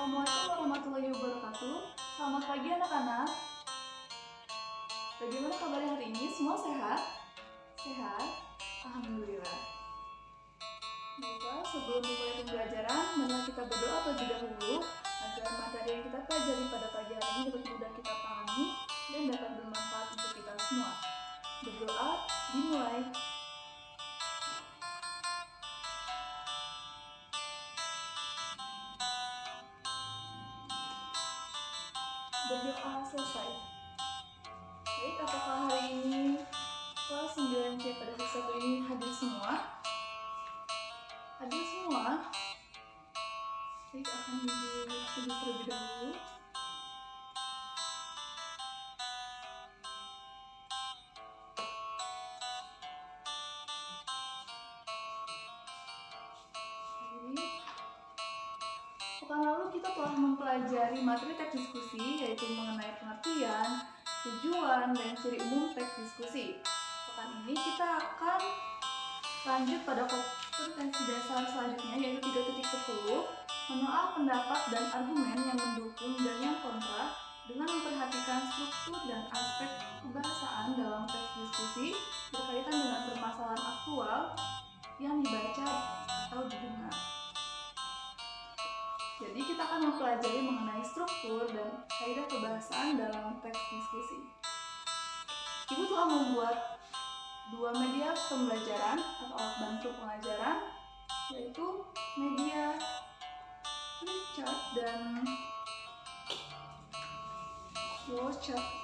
Assalamualaikum warahmatullahi wabarakatuh. Selamat pagi anak-anak. Bagaimana kabarnya hari ini? Semua sehat? Sehat? Alhamdulillah. Baiklah, sebelum memulai pembelajaran, marilah kita berdoa terlebih dahulu agar materi yang kita pelajari pada pagi hari ini dapat mudah kita pahami dan dapat bermanfaat untuk kita semua. Berdoa dimulai. Berdoa selesai. Baik, apakah hari ini kelas 9C pada sesi 1 ini hadir semua? Hadir semua? Baik, akan ditulis terlebih dahulu. Pekan lalu kita telah mempelajari materi teks diskusi, yaitu mengenai pengertian, tujuan, dan ciri umum teks diskusi. Pekan ini kita akan lanjut pada kompetensi dasar selanjutnya, yaitu 3.10, menelaah pendapat dan argumen yang mendukung dan yang kontra dengan memperhatikan struktur dan aspek kebahasaan dalam teks diskusi berkaitan dengan permasalahan aktual yang dibaca atau didengar. Jadi kita akan mempelajari mengenai struktur dan kaidah kebahasaan dalam teks diskusi. Ibu telah membuat dua media pembelajaran atau alat bantu pengajaran, yaitu media flipchart dan flowchart.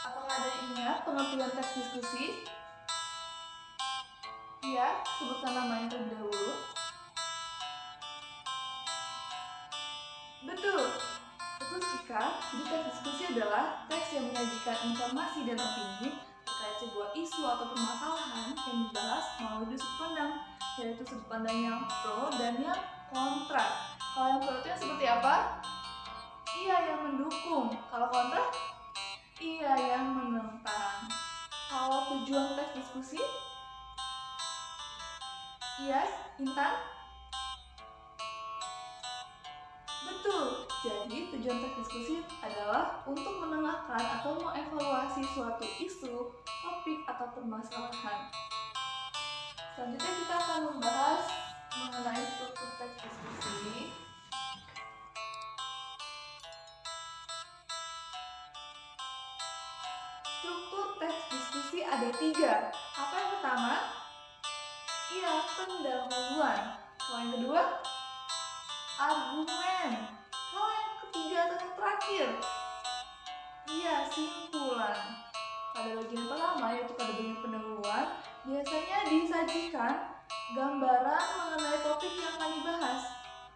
Apakah ada yang ingat pengertian teks diskusi? Ya, sebutkan namanya terlebih dahulu. Betul Cika. Jadi teks diskusi adalah teks yang menyajikan informasi dan opini terkait sebuah isu atau permasalahan yang dibahas melalui sudut pandang, yaitu sudut pandang yang pro dan yang kontra. Kalau yang pro itu seperti apa? Iya, yang mendukung. Kalau kontra? Iya, yang menentang. Kalau tujuan teks diskusi? Iya, Intan? Betul. Jadi tujuan teks diskusi adalah untuk menengahkan atau mengevaluasi suatu isu, topik, atau permasalahan. Selanjutnya kita akan membahas mengenai struktur teks diskusi. Struktur teks diskusi ada 3. Apa yang pertama? Iya, pendahuluan. Kalau yang kedua? Argumen. Kalau yang ketiga atau yang terakhir? Iya, simpulan. Pada bagian pertama, yaitu pada bagian pendahuluan, biasanya disajikan gambaran mengenai topik yang akan dibahas.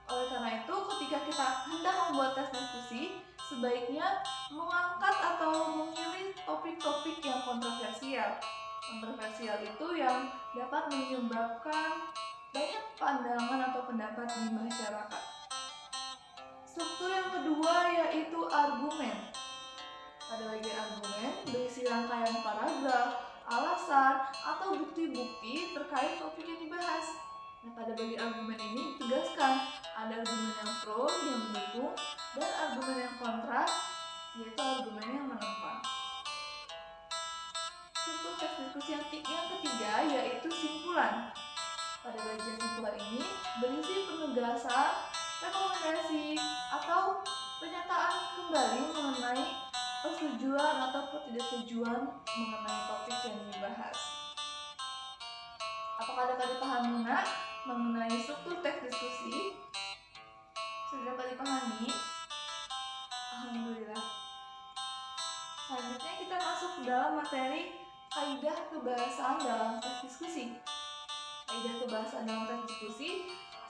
Oleh karena itu, ketika kita hendak membuat teks diskusi, sebaiknya mengangkat atau memilih topik-topik yang kontroversial. Kontroversial itu yang dapat menyebabkan banyak pandangan atau pendapat di masyarakat. Struktur yang kedua yaitu argumen. Pada bagian argumen berisi rangkaian paragraf, alasan, atau bukti-bukti terkait topik yang dibahas. Nah, pada bagian argumen ini ditegaskan ada argumen yang pro yang mendukung dan argumen yang kontra, yaitu argumen yang menentang. Struktur teks diskusi yang ketiga yaitu simpulan. Pada bagian simpulan ini berisi penegasan, rekomendasi, atau pernyataan kembali mengenai persetujuan atau ketidaksetujuan mengenai topik yang dibahas. Apakah dapat dipahami nak mengenai struktur teks diskusi? Sudah dapat dipahami? Alhamdulillah. Selanjutnya kita masuk ke dalam materi kaidah kebahasaan dalam teks diskusi. Kaidah kebahasaan dalam teks diskusi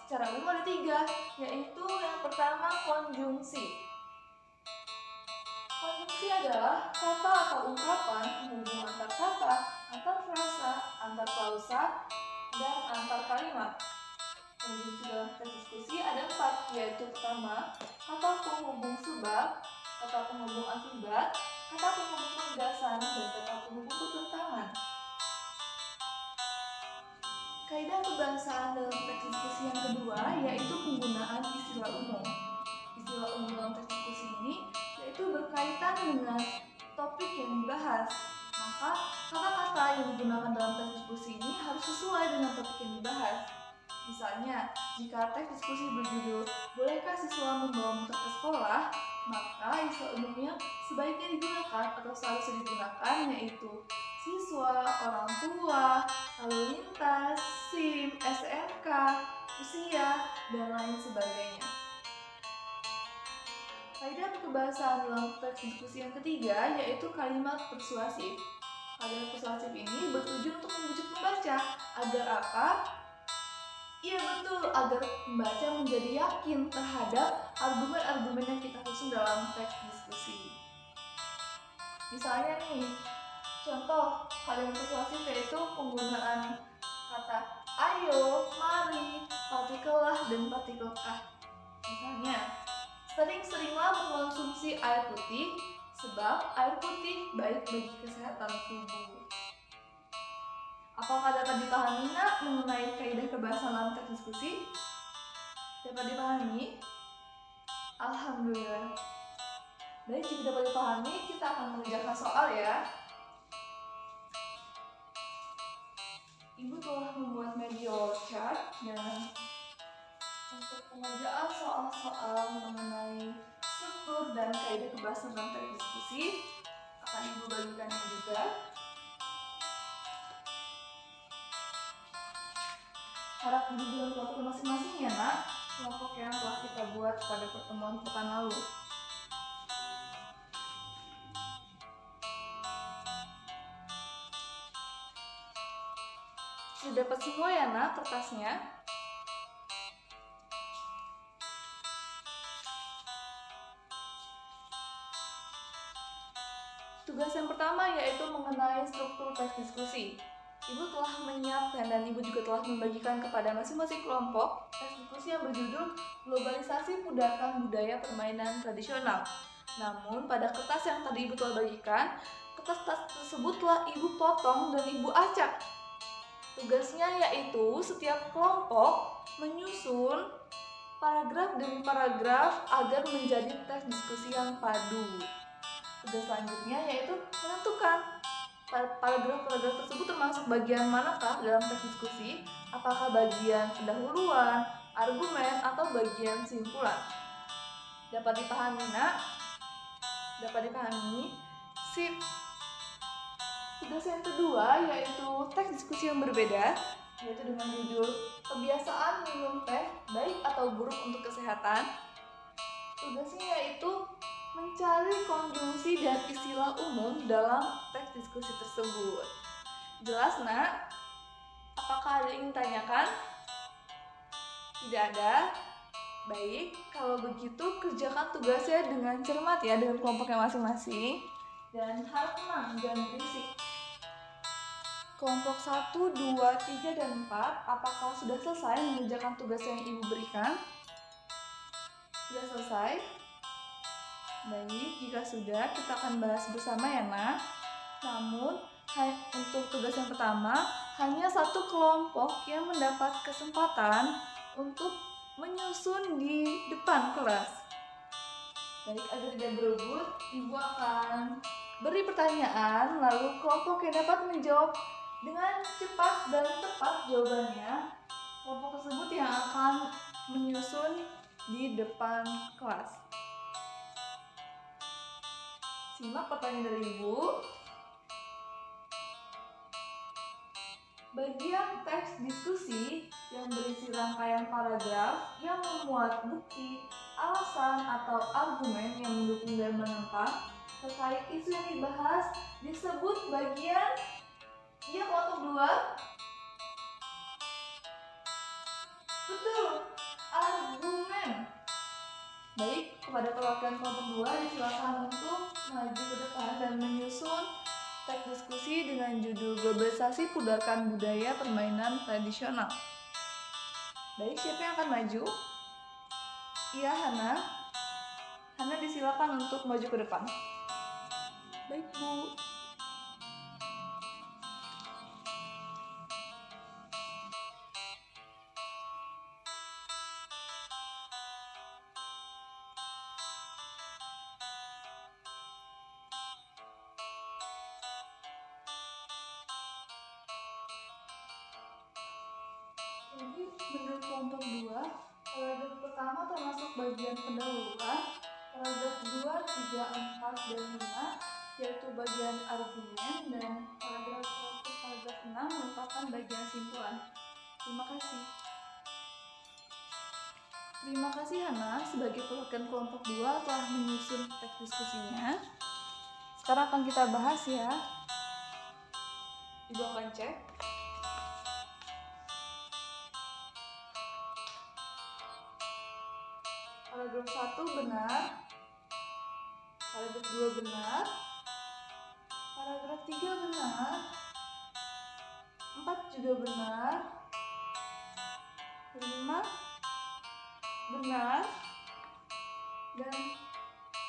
secara umum ada 3, yaitu yang pertama konjungsi. Konjungsi adalah kata atau ungkapan penghubung antar kata, antar frasa, antar klausa, dan antar kalimat. Konjungsi dalam teks diskusi ada 4, yaitu pertama, kata penghubung sebab, kata penghubung akibat, kata penghubung penegasan, dan kata penghubung pertentangan. Kaidah kebahasaan dalam teks diskusi yang kedua yaitu penggunaan istilah umum. Istilah umum dalam teks diskusi ini yaitu berkaitan dengan topik yang dibahas. Maka kata-kata yang digunakan dalam teks diskusi ini harus sesuai dengan topik yang dibahas. Misalnya, jika teks diskusi berjudul "Bolehkah siswa membawa motor ke sekolah?", maka istilah umumnya sebaiknya digunakan atau seharusnya digunakan yaitu siswa, orang tua, lalu lintas, SIM, SNK, usia, dan lain sebagainya. Kaidah kebahasaan dalam teks diskusi yang ketiga yaitu kalimat persuasif. Kalimat persuasif ini bertujuan untuk membujuk pembaca agar apa? Iya betul, agar pembaca menjadi yakin terhadap argumen-argumen yang kita susun dalam teks diskusi. Misalnya nih, contoh kalimat persuasif yaitu penggunaan kata ayo, mari, partikelah, dan partikelkah. Misalnya, sering-seringlah mengkonsumsi air putih sebab air putih baik bagi kesehatan tubuh. Apakah dapat dipahami nak mengenai kaidah kebahasaan dalam teks diskusi? Dapat dipahami? Alhamdulillah. Baik, jika dapat dipahami, kita akan mengerjakan soal ya. Ibu telah membuat media chart dan untuk pengerjaan soal-soal mengenai struktur dan kaidah kebahasaan dalam teks diskusi akan Ibu bagikan juga. Harap duduk dalam kelompok masing-masing ya nak, kelompok yang telah kita buat pada pertemuan pekan lalu. Sudah dapat semua ya nak kertasnya? Tugas yang pertama yaitu mengenai struktur teks diskusi. Ibu telah menyiapkan dan Ibu juga telah membagikan kepada masing-masing kelompok teks diskusi yang berjudul Globalisasi Pudarkan Budaya Permainan Tradisional. Namun pada kertas yang tadi Ibu telah bagikan, kertas tersebut telah Ibu potong dan Ibu acak. Tugasnya yaitu setiap kelompok menyusun paragraf demi paragraf agar menjadi teks diskusi yang padu. Tugas selanjutnya yaitu menentukan paragraf-paragraf tersebut termasuk bagian manakah dalam teks diskusi, apakah bagian pendahuluan, argumen, atau bagian simpulan. Dapat dipahami nak? Dapat dipahami? Sip. Tugas yang kedua yaitu teks diskusi yang berbeda, yaitu dengan judul Kebiasaan Minum Teh Baik atau Buruk untuk Kesehatan. Tugasnya yaitu mencari konjungsi dan istilah umum dalam teks diskusi tersebut. Jelas nak? Apakah ada yang ditanyakan? Tidak ada? Baik, kalau begitu kerjakan tugasnya dengan cermat ya, dengan kelompoknya masing-masing. Dan harap tenang, jangan berisik. Kelompok 1, 2, 3, dan 4, apakah sudah selesai mengerjakan tugas yang Ibu berikan? Sudah selesai? Baik, jika sudah, kita akan bahas bersama ya nak. Namun, untuk tugas yang pertama, hanya satu kelompok yang mendapat kesempatan untuk menyusun di depan kelas. Baik, agar tidak berebut, Ibu akan beri pertanyaan, lalu kelompok yang dapat menjawab dengan cepat dan tepat jawabannya, kelompok tersebut yang akan menyusun di depan kelas. Simak pertanyaan dari Ibu. Bagian teks diskusi yang berisi rangkaian paragraf yang memuat bukti, alasan, atau argumen yang mendukung dan menentang terkait isu yang dibahas disebut bagian kelompok 2. Betul, argumen. Baik, kepada perwakilan kelompok 2 disilakan untuk maju ke depan dan menyusun teks diskusi dengan judul Globalisasi Pudarkan Budaya Permainan Tradisional. Baik, siapa yang akan maju? Iya, Hana. Hana disilakan untuk maju ke depan. Baik, Bu. Jadi menurut kelompok 2, paragraf pertama termasuk bagian pendahuluan, paragraf 2, 3, 4, dan 5 yaitu bagian argumen, dan paragraf 1, paragraf 6 merupakan bagian simpulan. Terima kasih. Terima kasih Hana sebagai perwakilan kelompok 2 telah menyusun teks diskusinya. Sekarang akan kita bahas ya. Ibu akan cek. Paragraf 1 benar, paragraf 2 benar, paragraf 3 benar, 4 juga benar, 5 benar, dan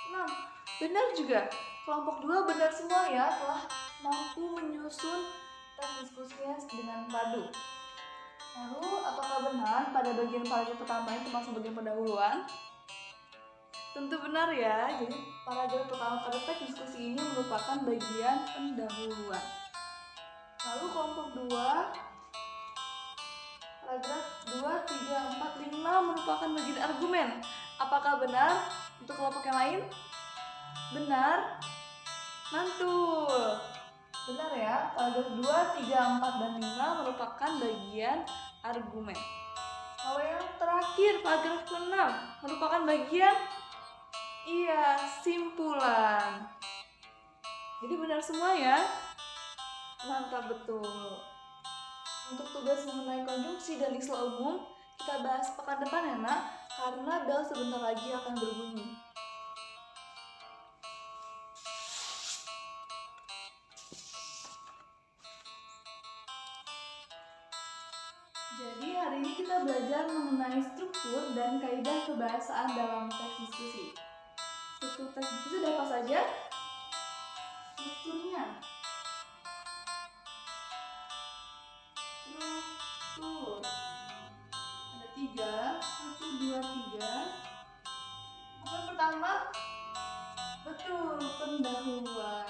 6 benar juga. Kelompok 2 benar semua ya, telah mampu menyusun teks diskusinya dengan padu. Lalu apakah benar pada bagian paragraf pertama itu termasuk bagian pendahuluan? Tentu benar ya, jadi paragraf pertama pada teks diskusi ini merupakan bagian pendahuluan. Lalu kelompok 2, paragraf 2, 3, 4, 5 merupakan bagian argumen. Apakah benar untuk kelompok yang lain? Benar? Mantul! Benar ya, paragraf 2, 3, 4, dan 5 merupakan bagian argumen. Kalau yang terakhir, paragraf 6 merupakan bagian simpulan. Jadi benar semua ya. Mantap betul. Untuk tugas mengenai konjungsi dan istilah umum kita bahas pekan depan ya nak, karena bel sebentar lagi akan berbunyi. Jadi hari ini kita belajar mengenai struktur dan kaidah kebahasaan dalam teks diskusi. Struktur teks diskusi ada apa saja? Strukturnya. Struktur. Ada 3, 1, 2, 3. Apa yang pertama? Betul, pendahuluan.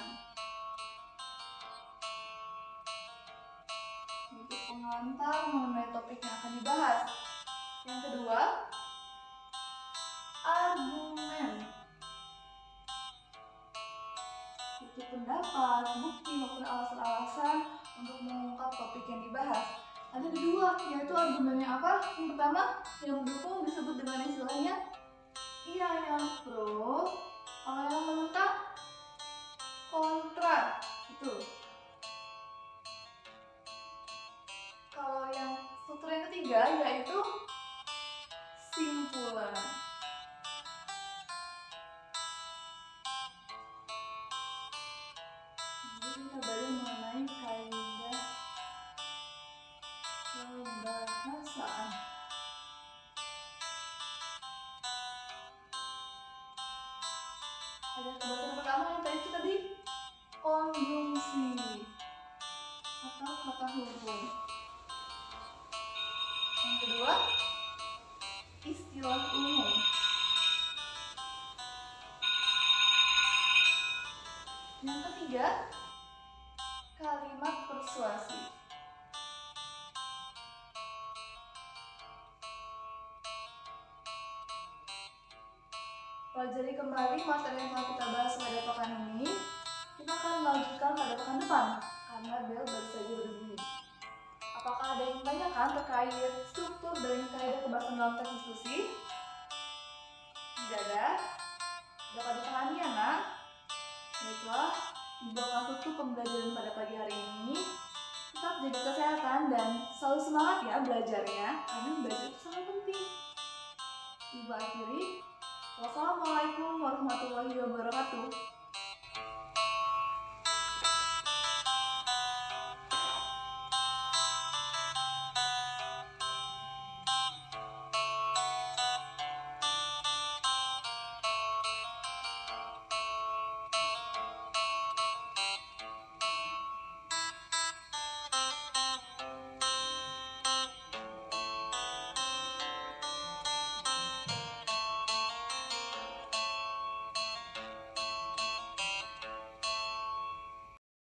Untuk pengantar mengenai topik yang akan dibahas. Yang kedua, argumen. Itu pendapat, bukti maupun alasan-alasan untuk mengungkap topik yang dibahas. Ada dua, yaitu argumennya apa? Yang pertama, yang mendukung disebut dengan istilahnya yang pro. Kalau yang menentang, kontra. Itu. Kalau yang struktur yang ketiga yaitu simpulan. Jadi kita belajar mengenai kaidah kebahasaan. Ada kebahasaan pertama yang tadi konjungsi atau kata hubung. Yang kedua, istilah umum. Yang ketiga, kalimat persuasi. Pelajari kembali materi yang telah kita bahas pada pekan ini. Kita akan melanjutkan pada pekan depan karena bel baru saja berbunyi. Apakah ada yang ditanyakan terkait struktur dan kaidah kebahasaan dalam teks diskusi? Tidak ada? Dapat dipahami ya nak? Baiklah, Ibu akan tutup pembelajaran pada pagi hari ini. Tetap jaga kesehatan dan selalu semangat ya belajarnya, karena belajar itu sangat penting. Ibu akhiri. Wassalamualaikum warahmatullahi wabarakatuh.